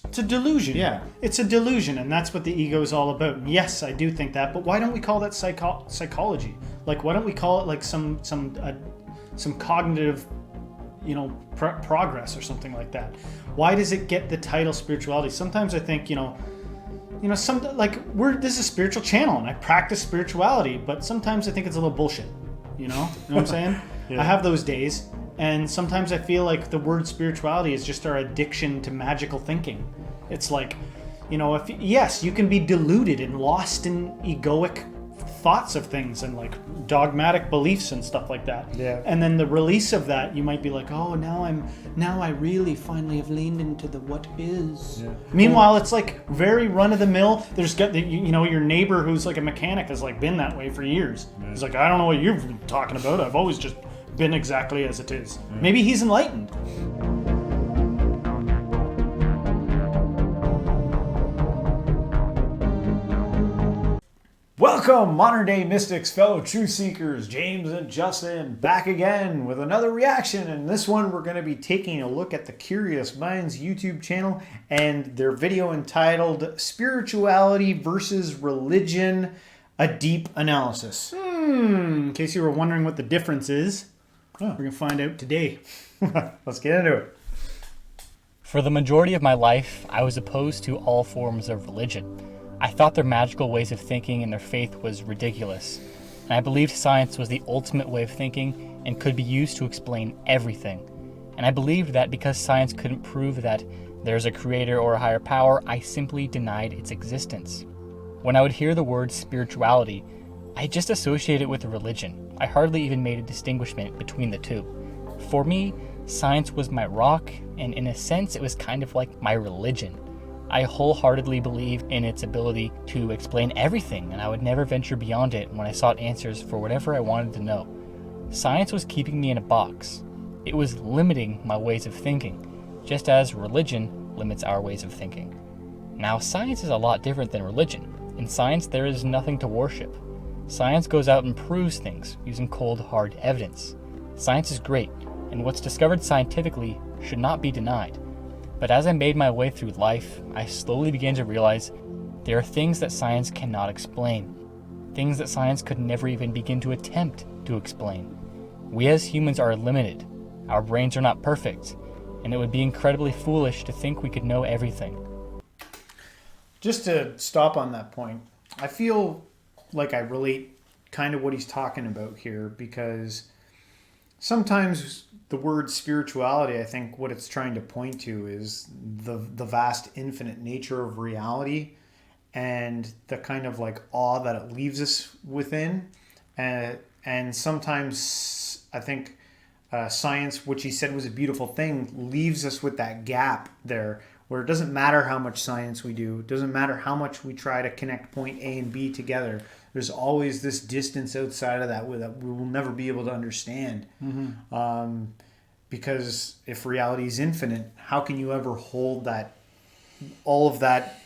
It's a delusion. Yeah. It's a delusion, and that's what the ego is all about. Yes, I do think that, but why don't we call that psychology? Like, why don't we call it like some cognitive, progress or something like that? Why does it get the title spirituality? Sometimes I think, this is a spiritual channel, and I practice spirituality, but sometimes I think it's a little bullshit. You know what I'm saying? Yeah. I have those days. And sometimes I feel like the word spirituality is just our addiction to magical thinking. It's like, yes, you can be deluded and lost in egoic thoughts of things and like dogmatic beliefs and stuff like that. Yeah. And then the release of that, you might be like, oh, now I really finally have leaned into the what is. Yeah. Meanwhile, it's like very run of the mill. There's got your neighbor who's like a mechanic has like been that way for years. Yeah. He's like, I don't know what you're talking about. I've always just been exactly as it is. Maybe he's enlightened. Welcome, modern day mystics, fellow truth seekers, James and Justin, back again with another reaction. And this one, we're going to be taking a look at the Curious Minds YouTube channel and their video entitled Spirituality versus Religion, a Deep Analysis. In case you were wondering what the difference is, we're going to find out today. Let's get into it. For the majority of my life, I was opposed to all forms of religion. I thought their magical ways of thinking and their faith was ridiculous, and I believed science was the ultimate way of thinking and could be used to explain everything. And I believed that because science couldn't prove that there's a creator or a higher power, I simply denied its existence. When I would hear the word spirituality, I just associated it with religion. I hardly even made a distinguishment between the two. For me, science was my rock, and in a sense, it was kind of like my religion. I wholeheartedly believed in its ability to explain everything, and I would never venture beyond it when I sought answers for whatever I wanted to know. Science was keeping me in a box. It was limiting my ways of thinking, just as religion limits our ways of thinking. Now, science is a lot different than religion. In science, there is nothing to worship. Science goes out and proves things using cold, hard evidence. Science is great, and what's discovered scientifically should not be denied. But as I made my way through life, I slowly began to realize there are things that science cannot explain. Things that science could never even begin to attempt to explain. We as humans are limited. Our brains are not perfect, and it would be incredibly foolish to think we could know everything. Just to stop on that point, I feel like I relate kind of what he's talking about here, because sometimes the word spirituality, I think what it's trying to point to is the vast infinite nature of reality and the kind of like awe that it leaves us within. And sometimes I think science, which he said was a beautiful thing, leaves us with that gap there where it doesn't matter how much science we do. It doesn't matter how much we try to connect point A and B together. There's always this distance outside of that we will never be able to understand. Mm-hmm. Because if reality is infinite, how can you ever hold all of that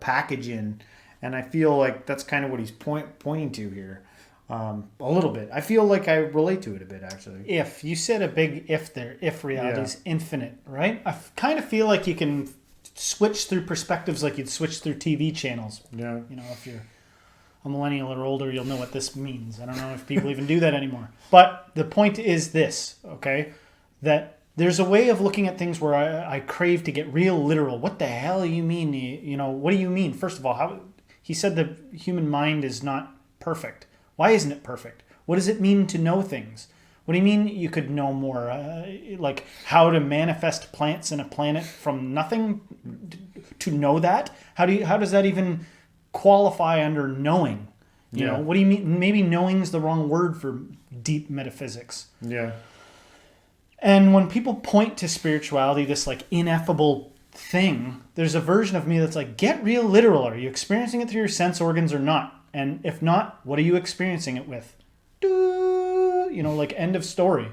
package in? And I feel like that's kind of what he's pointing to here. A little bit. I feel like I relate to it a bit, actually. If you said a big if there, if reality is infinite, right? I kind of feel like you can switch through perspectives like you'd switch through TV channels. Yeah. If you're a millennial or older, you'll know what this means. I don't know if people even do that anymore. But the point is this, okay? That there's a way of looking at things where I crave to get real literal. What the hell do you mean? What do you mean? First of all, he said the human mind is not perfect. Why isn't it perfect? What does it mean to know things? What do you mean you could know more? Like how to manifest plants in a planet from nothing to know that? How does that even qualify under knowing? You know, what do you mean? Maybe knowing is the wrong word for deep metaphysics. Yeah. And when people point to spirituality, this like ineffable thing, there's a version of me that's like, get real literal. Are you experiencing it through your sense organs or not? And if not, what are you experiencing it with? Like end of story.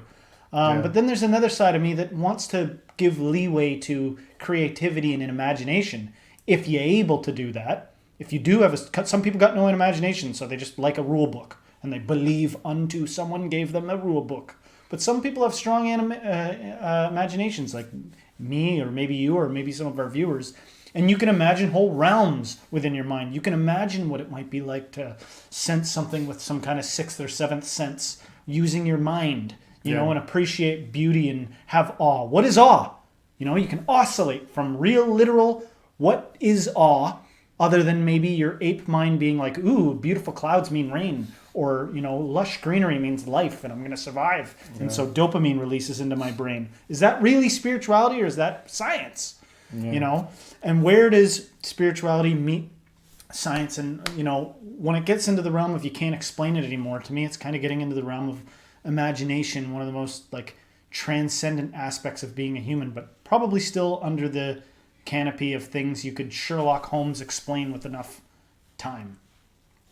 But then there's another side of me that wants to give leeway to creativity and imagination. If you're able to do that, if you do have some people got no imagination, so they just like a rule book and they believe unto someone gave them a rule book. But some people have strong imaginations, like me or maybe you or maybe some of our viewers. And you can imagine whole realms within your mind. You can imagine what it might be like to sense something with some kind of sixth or seventh sense using your mind, you know, and appreciate beauty and have awe. What is awe? You know, you can oscillate from real, literal, what is awe, other than maybe your ape mind being like, ooh, beautiful clouds mean rain, or, you know, lush greenery means life and I'm going to survive. Yeah. And so dopamine releases into my brain. Is that really spirituality or is that science? Yeah. You know, and where does spirituality meet science? And, you know, when it gets into the realm of you can't explain it anymore, to me, it's kind of getting into the realm of imagination, one of the most like transcendent aspects of being a human, but probably still under the canopy of things you could Sherlock Holmes explain with enough time.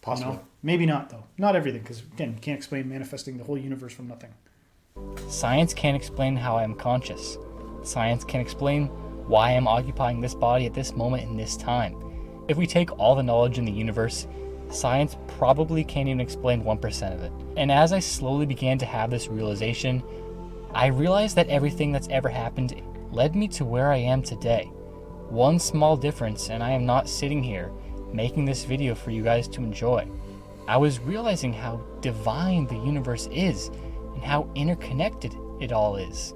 Possibly. You know? Maybe not, though. Not everything, because, again, you can't explain manifesting the whole universe from nothing. Science can't explain how I am conscious. Science can't explain why I am occupying this body at this moment in this time. If we take all the knowledge in the universe, science probably can't even explain 1% of it. And as I slowly began to have this realization, I realized that everything that's ever happened led me to where I am today. One small difference, and I am not sitting here making this video for you guys to enjoy. I was realizing how divine the universe is and how interconnected it all is.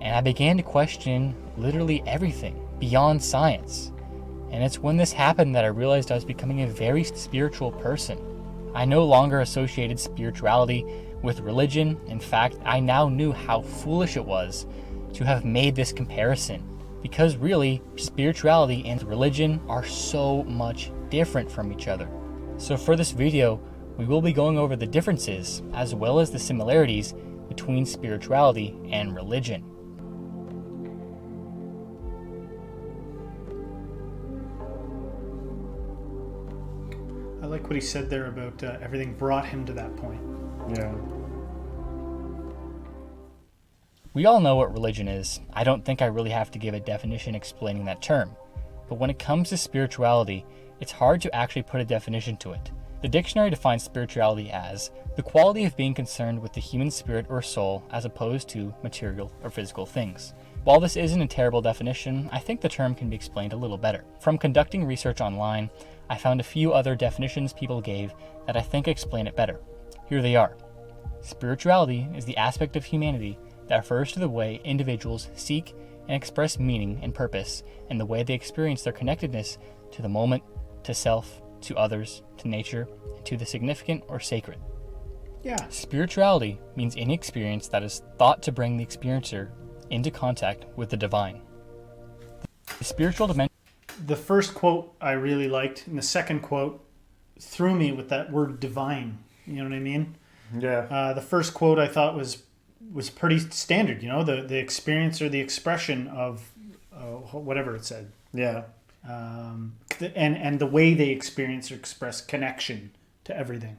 And I began to question literally everything beyond science. And it's when this happened that I realized I was becoming a very spiritual person. I no longer associated spirituality with religion. In fact, I now knew how foolish it was to have made this comparison. Because really, spirituality and religion are so much different from each other. So for this video, we will be going over the differences as well as the similarities between spirituality and religion. I like what he said there about everything brought him to that point. Yeah. We all know what religion is. I don't think I really have to give a definition explaining that term. But when it comes to spirituality, it's hard to actually put a definition to it. The dictionary defines spirituality as the quality of being concerned with the human spirit or soul as opposed to material or physical things. While this isn't a terrible definition, I think the term can be explained a little better. From conducting research online, I found a few other definitions people gave that I think explain it better. Here they are. Spirituality is the aspect of humanity that refers to the way individuals seek and express meaning and purpose and the way they experience their connectedness to the moment, to self, to others, to nature, and to the significant or sacred. Yeah. Spirituality means any experience that is thought to bring the experiencer into contact with the divine. The spiritual dimension. The first quote I really liked, and the second quote threw me with that word divine. You know what I mean? Yeah. The first quote I thought was pretty standard. You know, the experience or the expression of whatever it said. Yeah. And the way they experience or express connection to everything.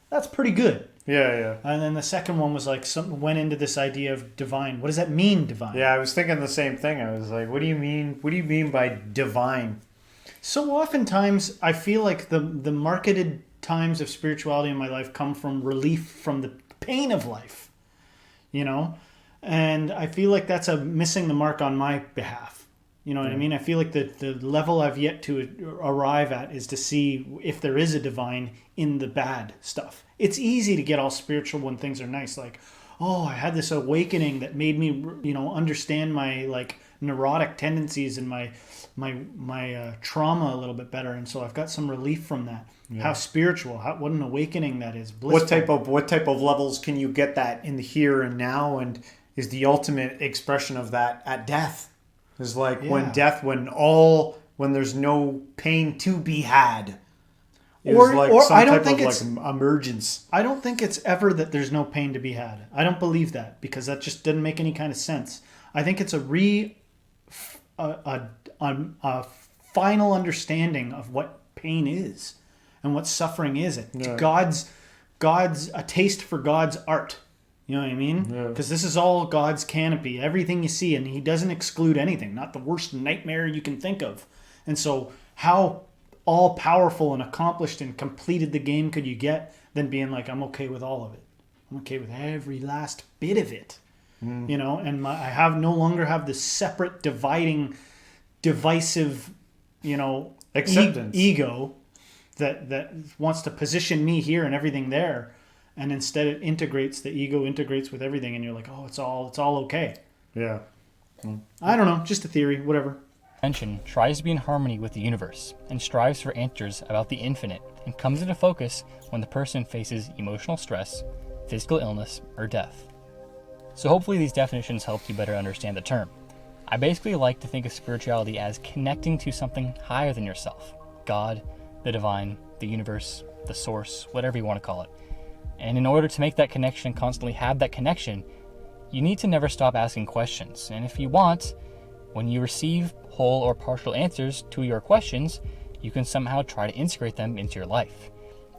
That's pretty good. Yeah, yeah. And then the second one was like something went into this idea of divine. What does that mean, divine? Yeah, I was thinking the same thing. I was like, what do you mean? What do you mean by divine? So oftentimes I feel like the marketed times of spirituality in my life come from relief from the pain of life, you know? And I feel like that's missing the mark on my behalf. You know what I mean? I feel like the level I've yet to arrive at is to see if there is a divine in the bad stuff. It's easy to get all spiritual when things are nice. Like, oh, I had this awakening that made me, you know, understand my like neurotic tendencies and my trauma a little bit better. And so I've got some relief from that. Yeah. How spiritual, what an awakening that is. Blissful. What type of levels can you get that in the here and now, and is the ultimate expression of that at death? Is like when there's no pain to be had. Or I don't think it's like emergence. I don't think it's ever that there's no pain to be had. I don't believe that, because that just doesn't make any kind of sense. I think it's a final understanding of what pain is and what suffering is. God's a taste for God's art. You know what I mean? Because this is all God's canopy, everything you see, and he doesn't exclude anything, not the worst nightmare you can think of. And so how all-powerful and accomplished and completed the game could you get than being like, I'm okay with all of it. I'm okay with every last bit of it. You know, and I no longer have this separate, dividing, divisive Acceptance. ego that wants to position me here and everything there, and instead it integrates. The ego integrates with everything, and you're like, oh, it's all okay. Yeah. I don't know, just a theory, whatever. Attention tries to be in harmony with the universe and strives for answers about the infinite and comes into focus when the person faces emotional stress, physical illness, or death. So hopefully these definitions helped you better understand the term. I basically like to think of spirituality as connecting to something higher than yourself. God, the divine, the universe, the source, whatever you want to call it. And in order to make that connection and constantly have that connection, you need to never stop asking questions. And if you want, when you receive whole or partial answers to your questions, you can somehow try to integrate them into your life.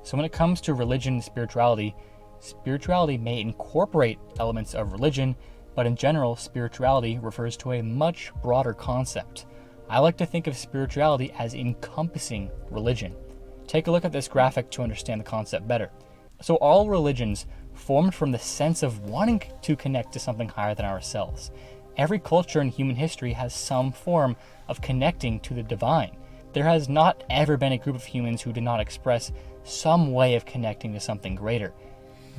So when it comes to religion and spirituality may incorporate elements of religion, but in general, spirituality refers to a much broader concept. I like to think of spirituality as encompassing religion. Take a look at this graphic to understand the concept better. So all religions formed from the sense of wanting to connect to something higher than ourselves. Every culture in human history has some form of connecting to the divine. There has not ever been a group of humans who did not express some way of connecting to something greater.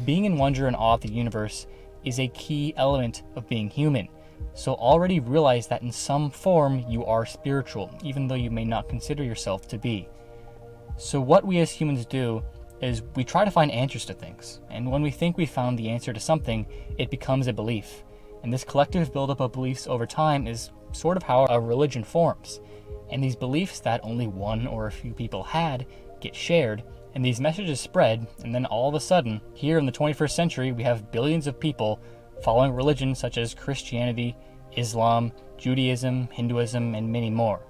Being in wonder and awe of the universe is a key element of being human. So already realize that in some form you are spiritual, even though you may not consider yourself to be. So what we as humans do is we try to find answers to things. And when we think we found the answer to something, it becomes a belief. And this collective buildup of beliefs over time is sort of how a religion forms. And these beliefs that only one or a few people had get shared, and these messages spread, and then all of a sudden, here in the 21st century, we have billions of people following religions such as Christianity, Islam, Judaism, Hinduism, and many more.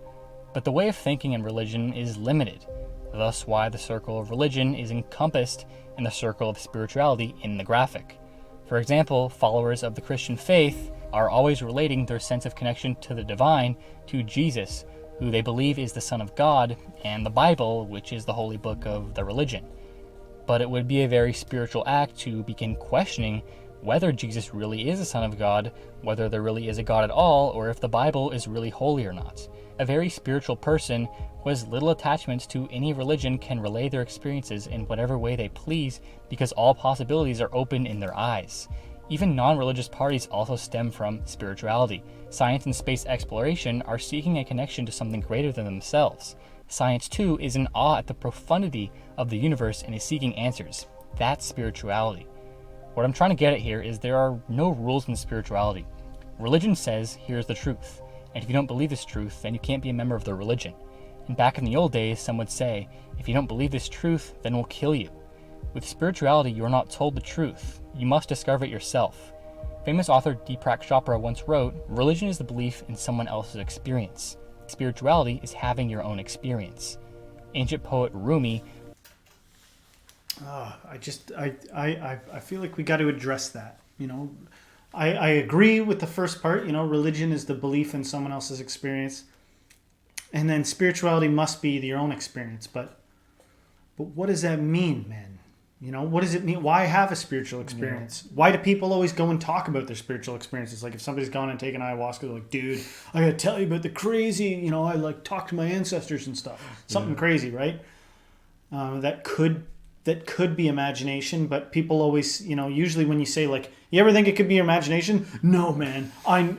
But the way of thinking in religion is limited, thus why the circle of religion is encompassed in the circle of spirituality in the graphic. For example, followers of the Christian faith are always relating their sense of connection to the divine to Jesus, who they believe is the Son of God, and the Bible, which is the holy book of the religion. But it would be a very spiritual act to begin questioning whether Jesus really is the Son of God, whether there really is a God at all, or if the Bible is really holy or not. A very spiritual person who has little attachment to any religion can relay their experiences in whatever way they please because all possibilities are open in their eyes. Even non-religious parties also stem from spirituality. Science and space exploration are seeking a connection to something greater than themselves. Science, too, is in awe at the profundity of the universe and is seeking answers. That's spirituality. What I'm trying to get at here is there are no rules in spirituality. Religion says, here's the truth. And if you don't believe this truth, then you can't be a member of the religion. And back in the old days, some would say, if you don't believe this truth, then we'll kill you. With spirituality, you are not told the truth. You must discover it yourself. Famous author Deepak Chopra once wrote, religion is the belief in someone else's experience. Spirituality is having your own experience. Ancient poet Rumi. I feel like we got to address that. I agree with the first part. Religion is the belief in someone else's experience, and then spirituality must be your own experience. But what does that mean, man? What does it mean? Why have a spiritual experience? Yeah. Why do people always go and talk about their spiritual experiences? Like if somebody's gone and taken ayahuasca, they're like, dude, I gotta tell you about the crazy, I like talk to my ancestors and stuff. Something crazy, right? That could be imagination, but people always, usually when you say like, you ever think it could be your imagination? No, man.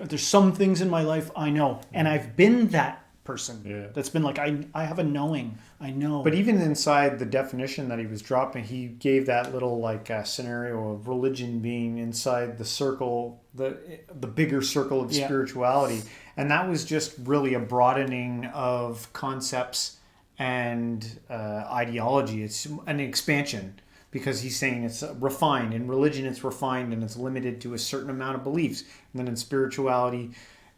There's some things in my life I know, and I've been that person that's been like, I have a knowing. I know. But even inside the definition that he was dropping, he gave that little scenario of religion being inside the circle, the bigger circle of spirituality, and that was just really a broadening of concepts and ideology. It's an expansion because he's saying it's refined. In religion, it's refined and it's limited to a certain amount of beliefs, and then in spirituality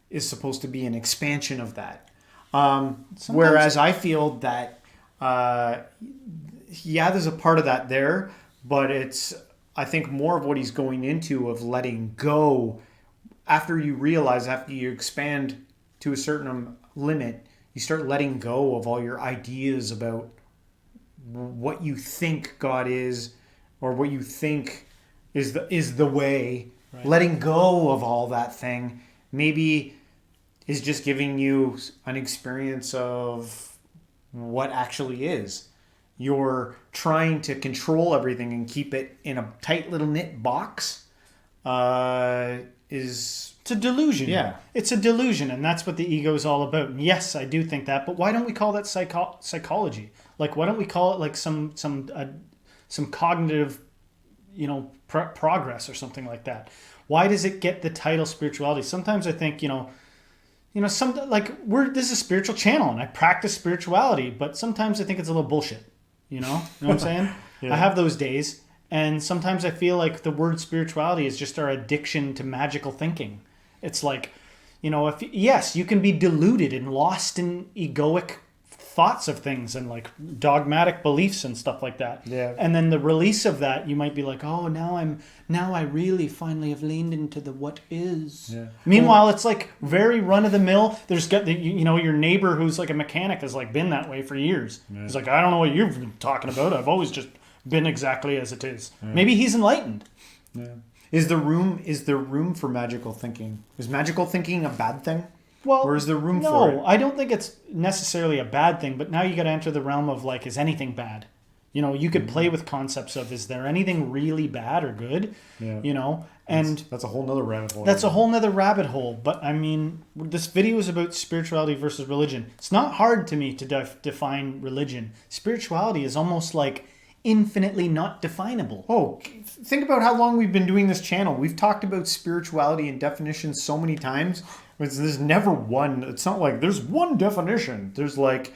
is supposed to be an expansion of that. Whereas I feel that there's a part of that there, but it's, I think, more of what he's going into of letting go after you expand to a certain limit, you start letting go of all your ideas about what you think God is or what you think is the way. Right. Letting go of all that thing. Maybe is just giving you an experience of what actually is. You're trying to control everything and keep it in a tight little knit box. It's a delusion. Yeah. It's a delusion, and that's what the ego is all about. And yes, I do think that, but why don't we call that psychology? Like, why don't we call it like some cognitive, progress or something like that? Why does it get the title spirituality? Sometimes I think, some like this is a spiritual channel, and I practice spirituality, but sometimes I think it's a little bullshit. You know what I'm saying? Yeah. I have those days, and sometimes I feel like the word spirituality is just our addiction to magical thinking. It's like, if yes, you can be deluded and lost in egoic thoughts of things and like dogmatic beliefs and stuff like that. Yeah. And then the release of that, you might be like, oh, now I really finally have leaned into the what is. Yeah. Meanwhile, it's like very run of the mill. There's got your neighbor who's like a mechanic has like been that way for years. Yeah. He's like, I don't know what you've been talking about. I've always just been exactly as it is. Yeah. Maybe he's enlightened. Yeah. Is there room for magical thinking? Is magical thinking a bad thing? Well, or is there room for it? No, I don't think it's necessarily a bad thing, but now you got to enter the realm of like, is anything bad? You could play with concepts of, is there anything really bad or good? Yeah. And that's a whole nother rabbit hole. That's a whole nother rabbit hole. But I mean, this video is about spirituality versus religion. It's not hard to me to define religion. Spirituality is almost like infinitely not definable. Oh, think about how long we've been doing this channel. We've talked about spirituality and definitions so many times. There's never one. It's not like there's one definition. There's like,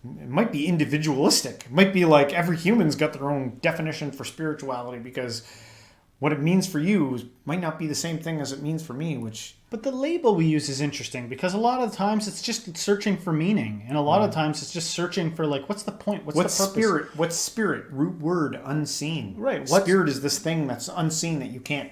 it might be individualistic. It might be like every human's got their own definition for spirituality, because what it means for you might not be the same thing as it means for me, But the label we use is interesting, because a lot of times it's just searching for meaning. And a lot of times it's just searching for like, what's the point? What's the purpose? Spirit? What's spirit? Root word, unseen. Right. Spirit is this thing that's unseen that you can't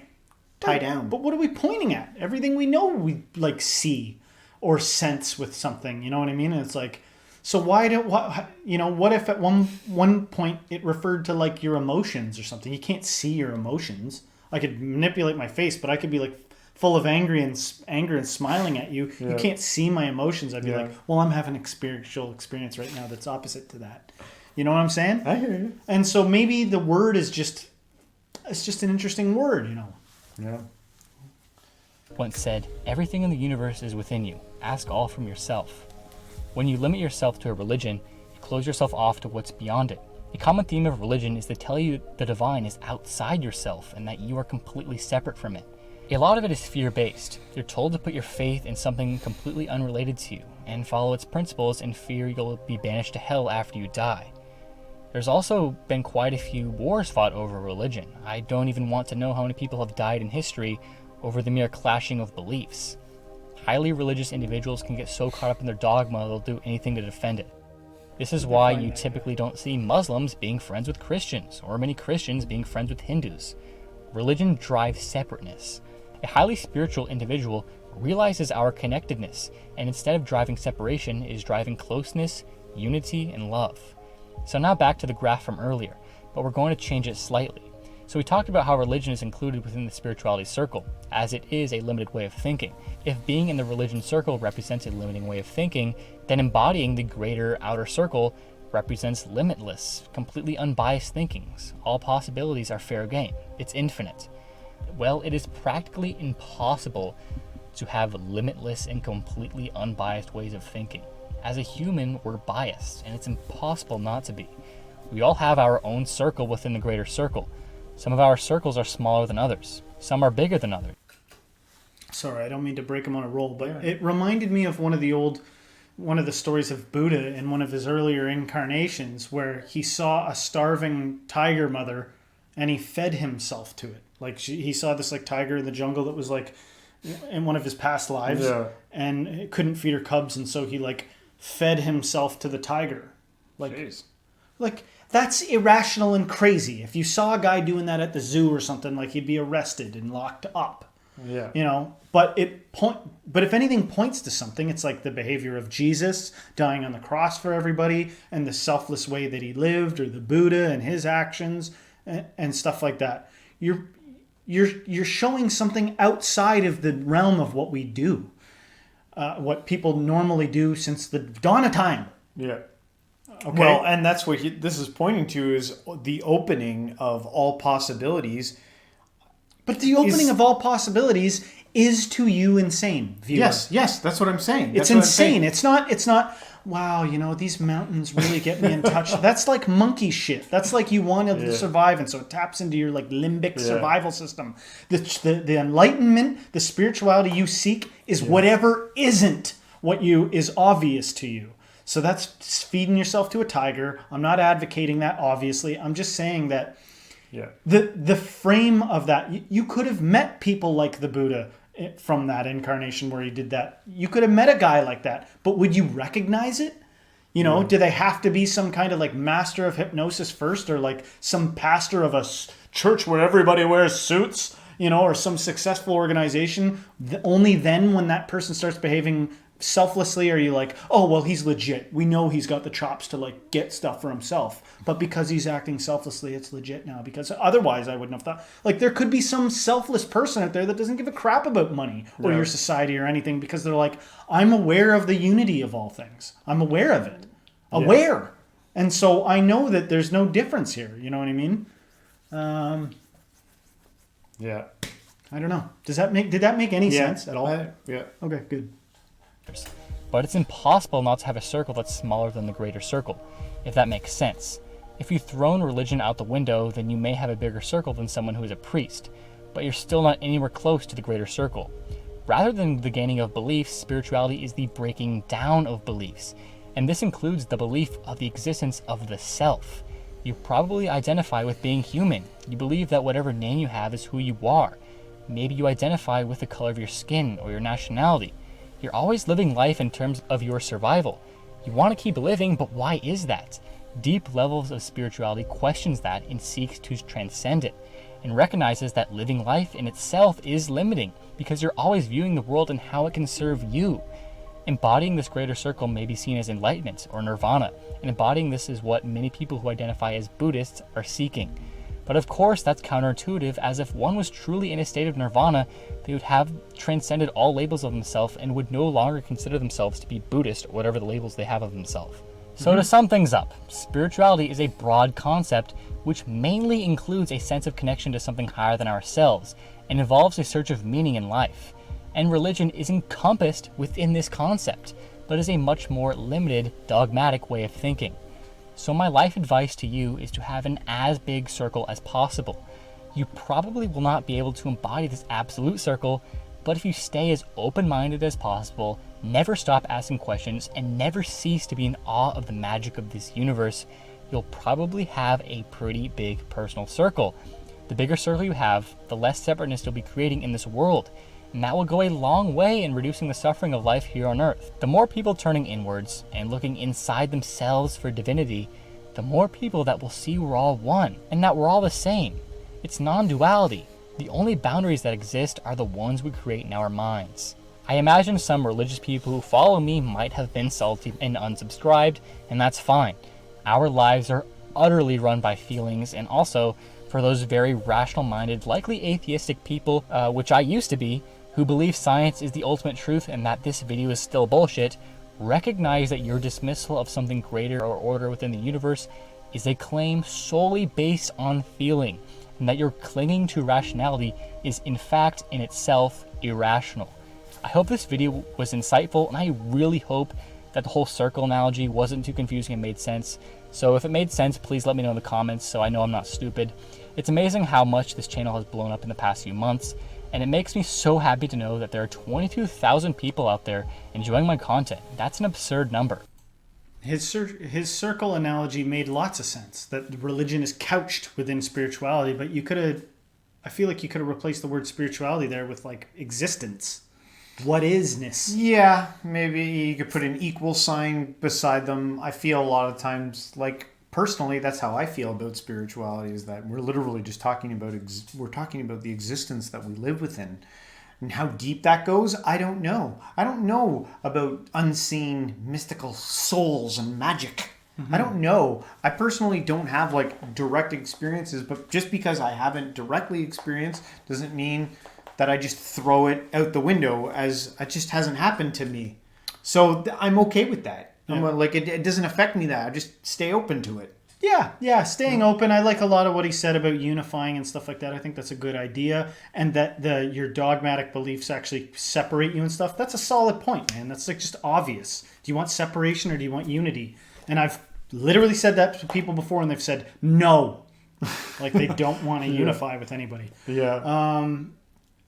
tie down. But what are we pointing at? Everything we know we like see or sense with something. You know what I mean? And it's like, so what if at one point it referred to like your emotions or something? You can't see your emotions. I could manipulate my face, but I could be like full of anger and smiling at you. Yeah. You can't see my emotions. I'd be Yeah. like, well, I'm having an experiential experience right now that's opposite to that. You know what I'm saying? I hear you. And so maybe the word is just an interesting word, Yeah. Once said, everything in the universe is within you. Ask all from yourself. When you limit yourself to a religion, you close yourself off to what's beyond it. A common theme of religion is to tell you the divine is outside yourself and that you are completely separate from it. A lot of it is fear-based. You're told to put your faith in something completely unrelated to you and follow its principles in fear you'll be banished to hell after you die. There's also been quite a few wars fought over religion. I don't even want to know how many people have died in history over the mere clashing of beliefs. Highly religious individuals can get so caught up in their dogma they'll do anything to defend it. This is why you typically don't see Muslims being friends with Christians, or many Christians being friends with Hindus. Religion drives separateness. A highly spiritual individual realizes our connectedness, and instead of driving separation, is driving closeness, unity, and love. So now back to the graph from earlier, but we're going to change it slightly. So we talked about how religion is included within the spirituality circle, as it is a limited way of thinking. If being in the religion circle represents a limiting way of thinking, then embodying the greater outer circle represents limitless, completely unbiased thinkings. All possibilities are fair game. It's infinite. Well, it is practically impossible to have limitless and completely unbiased ways of thinking. As a human, we're biased, and it's impossible not to be. We all have our own circle within the greater circle. Some of our circles are smaller than others. Some are bigger than others. Sorry, I don't mean to break him on a roll, but it reminded me of one of the stories of Buddha in one of his earlier incarnations, where he saw a starving tiger mother and he fed himself to it. Like he saw this like tiger in the jungle that was like in one of his past lives, and it couldn't feed her cubs, and so he like fed himself to the tiger. Like, Jeez. Like that's irrational and crazy. If you saw a guy doing that at the zoo or something, like he'd be arrested and locked up. Yeah. But if anything points to something, it's like the behavior of Jesus dying on the cross for everybody, and the selfless way that he lived, or the Buddha and his actions and stuff like that. You're showing something outside of the realm of what we do. what people normally do since the dawn of time. Yeah. Okay. Well, and that's what this is pointing to, is the opening of all possibilities. But the opening of all possibilities is to you insane, viewer. Yes, that's what I'm saying. It's insane. It's not, wow, these mountains really get me in touch. That's like monkey shit. That's like you wanted to survive, and so it taps into your like limbic survival system. The enlightenment, the spirituality you seek is whatever isn't what is obvious to you. So that's feeding yourself to a tiger. I'm not advocating that, obviously. I'm just saying that the frame of that, you could have met people like the Buddha from that incarnation where he did that. You could have met a guy like that, but would you recognize it? Do they have to be some kind of like master of hypnosis first, or like some pastor of a church where everybody wears suits, or some successful organization? Only then, when that person starts behaving selflessly, are you like, oh, well, he's legit. We know he's got the chops to like get stuff for himself. But because he's acting selflessly, it's legit now. Because otherwise I wouldn't have thought. Like, there could be some selfless person out there that doesn't give a crap about money or your society or anything, because they're like, I'm aware of the unity of all things. I'm aware of it. Aware. And so I know that there's no difference here. You know what I mean? Yeah. I don't know. Did that make any sense at all? Okay, good. But it's impossible not to have a circle that's smaller than the greater circle, if that makes sense. If you've thrown religion out the window, then you may have a bigger circle than someone who is a priest, but you're still not anywhere close to the greater circle. Rather than the gaining of beliefs, spirituality is the breaking down of beliefs, and this includes the belief of the existence of the self. You probably identify with being human. You believe that whatever name you have is who you are. Maybe you identify with the color of your skin or your nationality. You're always living life in terms of your survival. You want to keep living, but why is that? Deep levels of spirituality questions that and seeks to transcend it, and recognizes that living life in itself is limiting, because you're always viewing the world and how it can serve you. Embodying this greater circle may be seen as enlightenment or nirvana, and embodying this is what many people who identify as Buddhists are seeking. But of course, that's counterintuitive, as if one was truly in a state of nirvana, they would have transcended all labels of themselves and would no longer consider themselves to be Buddhist or whatever the labels they have of themselves. So to sum things up, spirituality is a broad concept which mainly includes a sense of connection to something higher than ourselves and involves a search of meaning in life. And religion is encompassed within this concept, but is a much more limited, dogmatic way of thinking. So my life advice to you is to have an as big circle as possible. You probably will not be able to embody this absolute circle, but if you stay as open-minded as possible, never stop asking questions, and never cease to be in awe of the magic of this universe, you'll probably have a pretty big personal circle. The bigger circle you have, the less separateness you'll be creating in this world, and that will go a long way in reducing the suffering of life here on Earth. The more people turning inwards and looking inside themselves for divinity, the more people that will see we're all one, and that we're all the same. It's non-duality. The only boundaries that exist are the ones we create in our minds. I imagine some religious people who follow me might have been salty and unsubscribed, and that's fine. Our lives are utterly run by feelings, and also, for those very rational-minded, likely atheistic people, which I used to be, who believe science is the ultimate truth and that this video is still bullshit, recognize that your dismissal of something greater or order within the universe is a claim solely based on feeling, and that your clinging to rationality is in fact in itself irrational. I hope this video was insightful, and I really hope that the whole circle analogy wasn't too confusing and made sense. So if it made sense, please let me know in the comments so I know I'm not stupid. It's amazing how much this channel has blown up in the past few months, and it makes me so happy to know that there are 22,000 people out there enjoying my content. That's an absurd number. His circle analogy made lots of sense, that religion is couched within spirituality, but I feel like you could have replaced the word spirituality there with like existence. What isness? Yeah, maybe you could put an equal sign beside them. I feel a lot of times, like personally, that's how I feel about spirituality, is that we're literally just talking about the existence that we live within. And how deep that goes, I don't know. I don't know about unseen mystical souls and magic. I don't know. I personally don't have like direct experiences, but just because I haven't directly experienced doesn't mean that I just throw it out the window, as it just hasn't happened to me. So I'm okay with that. I'm like, it doesn't affect me that. I just stay open to it. Yeah, staying open. I like a lot of what he said about unifying and stuff like that. I think that's a good idea, and that your dogmatic beliefs actually separate you and stuff. That's a solid point, man. That's like just obvious. Do you want separation or do you want unity? And I've literally said that to people before, and they've said no, like they don't want to unify with anybody. Yeah.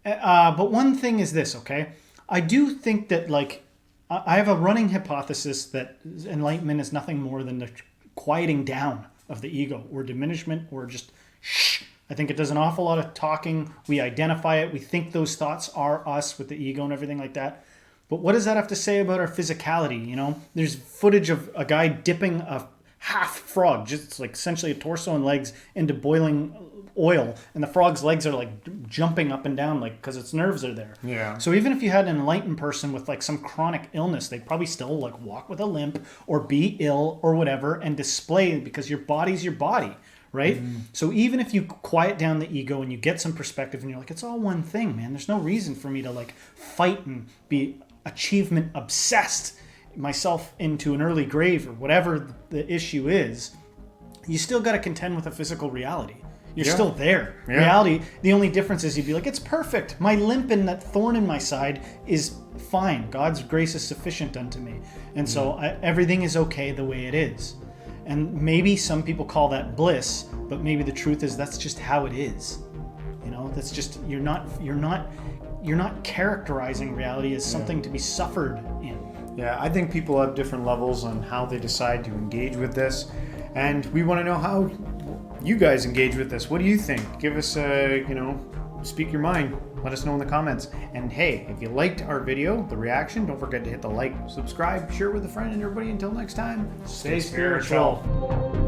But one thing is this, okay? I do think that, like, I have a running hypothesis that enlightenment is nothing more than the quieting down of the ego, or diminishment, or just shh. I think it does an awful lot of talking. We identify it. We think those thoughts are us with the ego and everything like that. But what does that have to say about our physicality? You know, there's footage of a guy dipping a half frog, just like essentially a torso and legs, into boiling oil, and the frog's legs are like jumping up and down, like, because its nerves are there. Yeah. So even if you had an enlightened person with like some chronic illness, they'd probably still like walk with a limp or be ill or whatever and display, because your body's your body, right? So even if you quiet down the ego and you get some perspective and you're like, it's all one thing, man. There's no reason for me to like fight and be achievement obsessed myself into an early grave or whatever the issue is. You still got to contend with a physical reality. You're still there. Yeah. Reality, the only difference is you'd be like, it's perfect. My limp and that thorn in my side is fine. God's grace is sufficient unto me. And so everything is okay the way it is. And maybe some people call that bliss, but maybe the truth is that's just how it is. You know, that's just, you're not characterizing reality as something to be suffered in. Yeah, I think people have different levels on how they decide to engage with this. And we want to know how you guys engage with this. What do you think? Give us speak your mind. Let us know in the comments. And hey, if you liked our video, the reaction, don't forget to hit the like, subscribe, share it with a friend, and everybody, until next time, Stay spiritual.